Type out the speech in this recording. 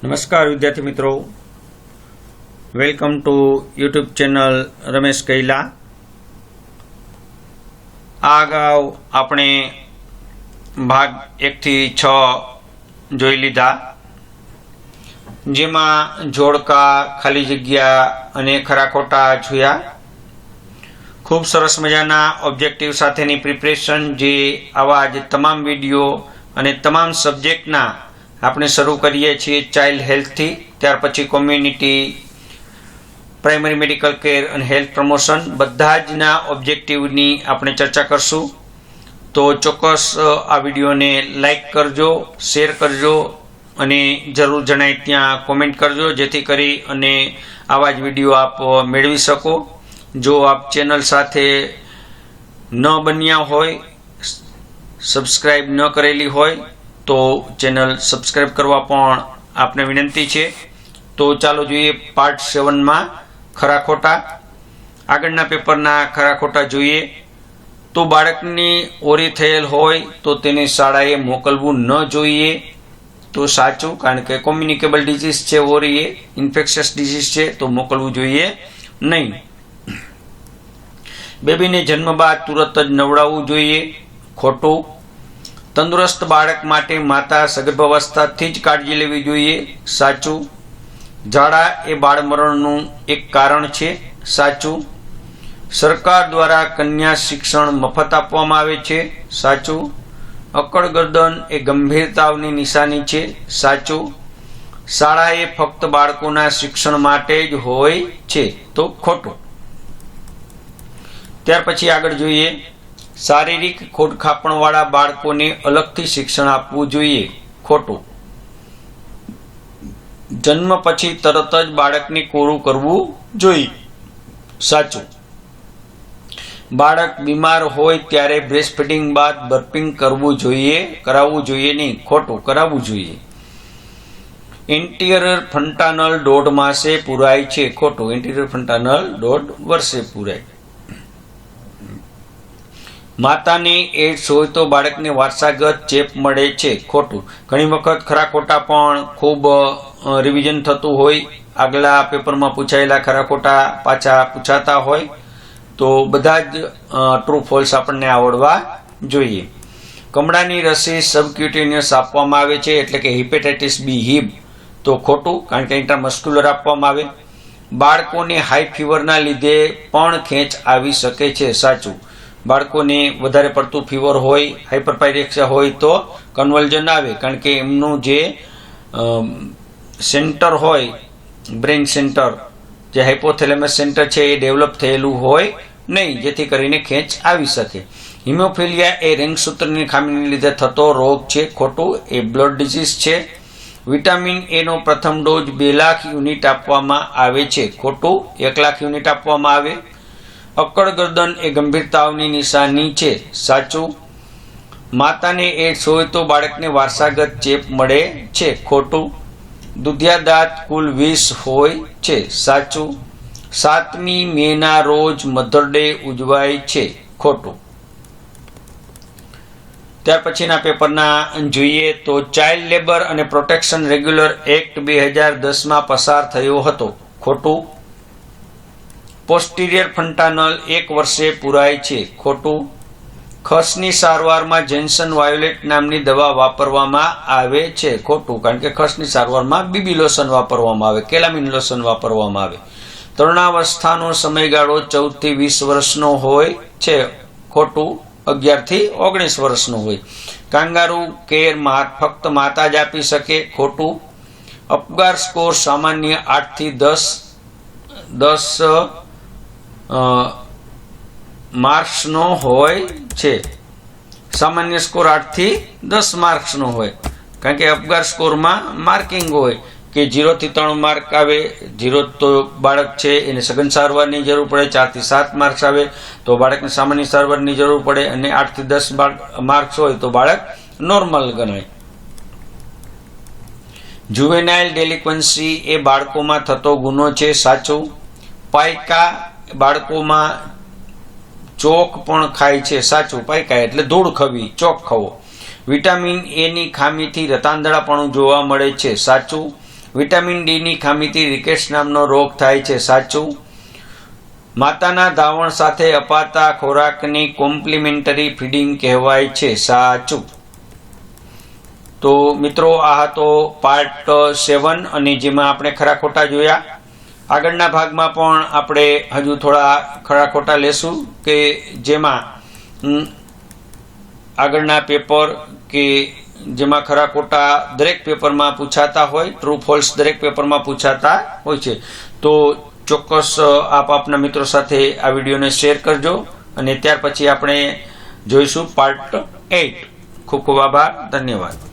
નમસ્કાર વિદ્યાર્થી મિત્રો, welcome to YouTube channel Ramesh Kaila. આ અગાઉ આપણે ભાગ 1 થી 6 જોઈ લીધા, જેમાં જોડકા, ખાલી જગ્યા અને ખરા ખોટા જોયા। ખૂબ સરસ મજાના ઓબ્જેક્ટિવ સાથેની પ્રિપરેશન જે આવા જ તમામ વિડીયો અને તમામ સબ્જેક્ટના આપણે શરૂ કરીએ છીએ ચાઇલ્ડ હેલ્થથી, ત્યાર પછી કોમ્યુનિટી, પ્રાઇમરી મેડિકલ કેર અને હેલ્થ પ્રમોશન બધા જના ઓબ્જેક્ટિવની આપણે ચર્ચા કરશું। તો ચોક્કસ આ વિડીયોને લાઈક કરજો, શેર કરજો અને જરૂર જણાય ત્યાં કોમેન્ટ કરજો, જેથી કરી અને આવા જ વિડીયો આપ મેળવી શકો। જો આપ ચેનલ સાથે ન બન્યા હોય, સબસ્ક્રાઈબ ન કરેલી હોય તો ચેનલ સબસ્ક્રાઈબ કરવા પણ આપને વિનંતી છે। તો ચાલો જોઈએ પાર્ટ 7માં ખરા ખોટા। આગળના પેપરના ખરા ખોટા જોઈએ તો બાળકની ઓરી થયેલ હોય તો તેને શાળાએ મોકલવું ન જોઈએ, તો સાચું, કારણ કે કોમ્યુનિકેબલ ડિઝીઝ છે, ઓરી એ ઇન્ફેક્શિયસ ડિઝીઝ છે, તો મોકલવું જોઈએ નહીં। બેબીને જન્મ બાદ તુરત જ નવડાવવું જોઈએ, ખોટું। તંદુરસ્ત બાળક માટે માતા સગર્ભાવસ્થાથી જ કાળજી લેવી જોઈએ, સાચું। ઝાડા એ બાળમરણનું એક કારણ છે, સાચું। સરકાર દ્વારા કન્યા શિક્ષણ મફત આપવામાં આવે છે, સાચું। અક્કડ ગરદન એ ગંભીર તાવની નિશાની છે, સાચું। શાળા એ ફક્ત બાળકોના શિક્ષણ માટે જ હોય છે, તો ખોટું। ત્યાર પછી આગળ જોઈએ, શારીરિક ખોડખાપણવાળા બાળકોને અલગથી શિક્ષણ આપવું જોઈએ, ખોટું। જન્મ પછી તરત જ બાળકને કોરું કરવું જોઈએ, સાચું। બાળક બીમાર હોય ત્યારે બ્રેસ્ટ ફીડિંગ બાદ બર્પિંગ કરાવવું જોઈએ નહીં, ખોટું, કરાવવું જોઈએ। એન્ટિરિયર ફન્ટાનલ 1.5 માસે પૂરાય છે, ખોટું। એન્ટિરિયર ફન્ટાનલ 1.5 વર્ષે પૂરાય। માતાને એડ્સ હોય તો બાળકને વારસાગત ચેપ મળે છે, ખોટું। ઘણી વખત ખરા ખોટા પણ ખૂબ રિવિઝન થતું હોય, આગલા પેપરમાં પૂછાયેલા ખરા ખોટા પાછા પૂછાતા હોય, તો બધા જ ટ્રુ ફોલ્સ આપણને આવડવા જોઈએ। કમળાની રસી સબક્યુટેનિયસ આપવામાં આવે છે, એટલે કે હિપેટાઇટિસ બી, હિબ, તો ખોટું, કારણ કે ઇન્ટ્રામસ્ક્યુલર આપવામાં આવે। બાળકોને હાઈ ફીવરના લીધે પણ ખેંચ આવી શકે છે, સાચું। બાળકોને વધારે પડતું ફીવર હોય, હાઇપરપાયરેક્સિયા હોય તો કન્વલ્જન આવે, કારણ કે એમનું જે સેન્ટર હોય, બ્રેઇન સેન્ટર, જે હાઇપોથેલેમસ સેન્ટર છે, એ ડેવલપ થયેલું હોય નહીં, જેથી કરીને ખેંચ આવી શકે। હિમોફિલિયા એ રંગસૂત્રની ખામીને લીધે થતો રોગ છે, ખોટું, એ બ્લડ ડિઝીઝ છે। વિટામિન એ નો પ્રથમ ડોઝ 2 લાખ યુનિટ આપવામાં આવે છે, ખોટું, 1 લાખ યુનિટ આપવામાં આવે। અક્કડ ગરદન એ ગંભીર તાવની નિશાની છે, સાચું। માતાને એડ્સ હોય તો બાળકને વારસાગત ચેપ મળે છે, ખોટું। દુધિયા દાંત કુલ 20 હોય છે, સાચું। 7મી મેના રોજ મધર ડે ઉજવાય છે, ખોટું। ત્યાર પછીના પેપરના જોઈએ તો ચાઇલ્ડ લેબર અને પ્રોટેક્શન રેગ્યુલર એક્ટ 2010માં પસાર થયો હતો, ખોટું। પોસ્ટિરિયર ફન્ટાનલ 1 વર્ષે પૂરાય છે, ખોટું। ખસની સારવારમાં જેન્સન વાયોલેટ નામની દવા વાપરવામાં આવે છે, ખોટું, કારણ કે ખસની સારવારમાં બીબી લોશન વાપરવામાં આવે, કેલામિન લોશન વાપરવામાં આવે। તરુણાવસ્થાનો સમયગાળો 14 થી 20 વર્ષનો હોય છે, ખોટું, 11 થી 19 વર્ષનો હોય। કાંગારૂ કેર ફક્ત માતા જ આપી શકે, ખોટું। અપગાર સ્કોર સામાન્ય 8 થી 10 માર્ક્સનો હોય છે, સામાન્ય સ્કોર 8 થી 10 માર્ક્સનો હોય, કારણ કે અપગાર સ્કોરમાં માર્કિંગ હોય કે 0 થી 3 માર્ક આવે, 0 તો બાળક છે એને સઘન સારવારની જરૂર પડે, 4 થી 7 માર્ક્સ આવે તો બાળકને સામાન્ય સારવારની જરૂર પડે, અને 8 થી 10 માર્ક્સ હોય તો બાળક નોર્મલ ગણાય। જુવેનાઇલ ડેલિક્વન્સી એ બાળકોમાં થતો ગુનો છે, સાચું। પાયકા બાળકોમાં ચોક પણ ખાય છે, સાચું। પાયકા એટલે ધૂળ ખવી, ચોક ખવો। વિટામિન એ ની ખામીથી રતાંધળાપણું જોવા મળે છે, સાચું। વિટામિન ડીની ખામીથી રિકેટ્સ નામનો રોગ થાય છે, સાચું. માતાના ધાવણ સાથે અપાતા ખોરાકની કોમ્પ્લિમેન્ટરી ફીડિંગ કહેવાય છે, સાચું. તો મિત્રો આ હતો પાર્ટ 7 અને જેમાં આપણે ખરા ખોટા જોયા. આગળના ભાગમાં પણ આપણે હજુ થોડા ખરા ખોટા લેશું કે જેમાં આગળના પેપર કે જેમાં ખરા ખોટા દરેક પેપરમાં પૂછાતા હોય, ટ્રુ ફોલ્સ દરેક પેપરમાં પૂછાતા હોય છે. તો ચોક્કસ આપ આપના મિત્રો સાથે આ વિડીયોને શેર કરજો અને ત્યાર પછી આપણે જોઈશું પાર્ટ 8. ખૂબ ખૂબ આભાર, ધન્યવાદ.